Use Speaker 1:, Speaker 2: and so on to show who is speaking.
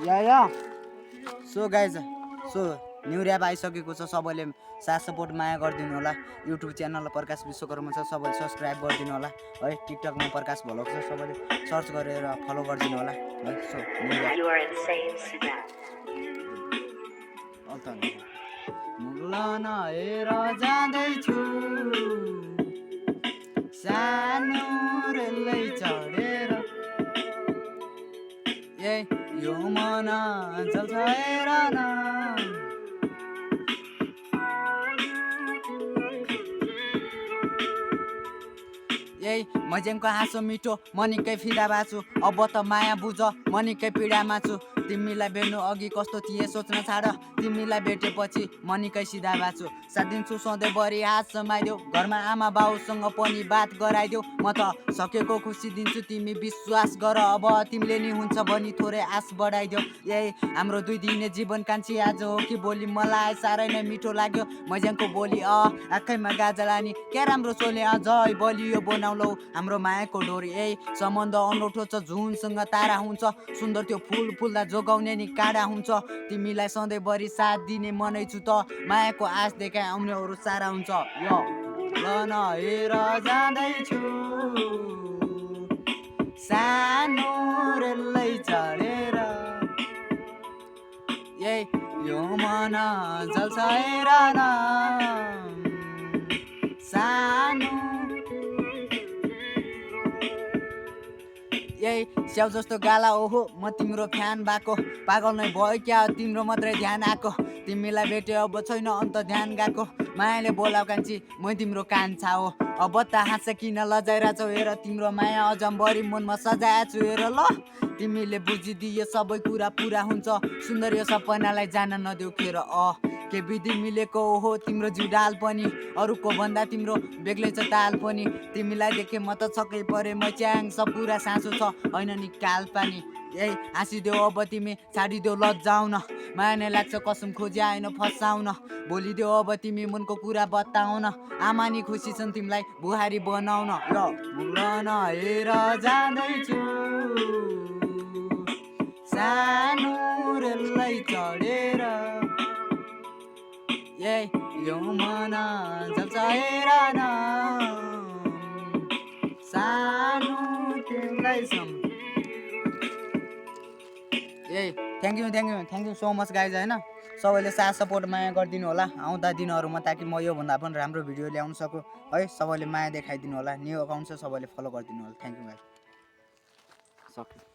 Speaker 1: या so guys so new rap आइसकेको छ। सबैले साथ सपोर्ट माया गरिदिनु होला। युट्युब च्यानल प्रकाश विश्वकर्मा छ, सबैले सब्सक्राइब गरिदिनु होला है। टिकटकमा प्रकाश भ्लग छ, सबैले सर्च गरेर फलो गरिदिनु होला है। सो मुगलन हेर जाँदैछु सानो रेलै चढेर यो मन जल्छ हेर न मजेङको हाँसो मिठो मनिकै फिदा बाँच्छु। अब त माया बुझ मनिकै पीडामा छु। तिमीलाई भेट्नु अघि कस्तो थिए सोच्न छाड। तिमीलाई भेटेपछि मनिकै सिधा बाँच्छु। साथ दिन्छु सधैँभरि हात समाइदेऊ। घरमा आमा बाउसँग पनि बात गराइदेऊ। म त सकेको खुसी दिन्छु तिमी विश्वास गर। अब तिमीले नि हुन्छ भनी थोरै आश बढाइदेऊ। हाम्रो 2 दिने जीवन कान्छी आज हो कि भोलि मलाई साह्रै नै मिठो लाग्यो मजेङको बोली। आँखैमा गाजा लानी क्या राम्रो सोले अझै बलियो बनाउलौ हाम्रो मायाको डोरी। सम्बन्ध अनौठो छ झुनसँग तारा हुन्छ। सुन्दर त्यो फुल फुल्दा जोगाउने नि काँडा हुन्छ। तिमीलाई सधैँभरि साथ दिने मनै छु त मायाको आश देखाइ आउनेहरू सारा हुन्छ। यो लन हेर जाँदैछु सानो रेलै चढेर यो मन जल्छ हेर न सानो स्याउ जस्तो गाला ओहो म तिम्रो फ्यान भएको। पागल नै भयो क्या तिम्रो मात्रै ध्यान आएको। तिमीलाई भेटे अब छैन अन्त ध्यान गएको। मायाले बोलाउ कान्छी म तिम्रो कान्छा हो। अब त हाँस किन लजाइरहेछौ हेर तिम्रो माया अझम्बरी मनमा सजाएछु हेर ल। तिमीले बुझिदिए सबै कुरा पुरा हुन्छ। सुन्दर यो सपनालाई जान नदेऊ खेर। के विधि मिलेको हो तिम्रो जुडाल पनि। अरूको भन्दा तिम्रो बेग्लै छ ताल पनि। तिमीलाई देखे म त छक्कै परे म च्याङ सब पुरा साँचो छ होइन नि काल पानी। हाँसिदेऊ अब तिमी छाडिदेऊ लजाउन। माया नै लाग्छ कसम खोजी आएन फसाउन। बोलिदेऊ अब तिमी मनको कुरा बताउन। आमा नि खुसी छन् तिमीलाई बुहारी बनाउन। यो मुगलन हेर जाँदैछु सानो रेलै चढेर यो मन जल्छ हेर न सानो तिमीलाई thank you so much guys होइन। सबैले साथ सपोर्ट माया गरिदिनु होला आउँदा दिनहरूमा ताकि म योभन्दा पनि राम्रो भिडियो ल्याउन सकु है। सबैले माया देखाइदिनु होला। न्यू अकाउन्ट छ सबैले फलो गरिदिनु होला। Thank you guys. सक्यो।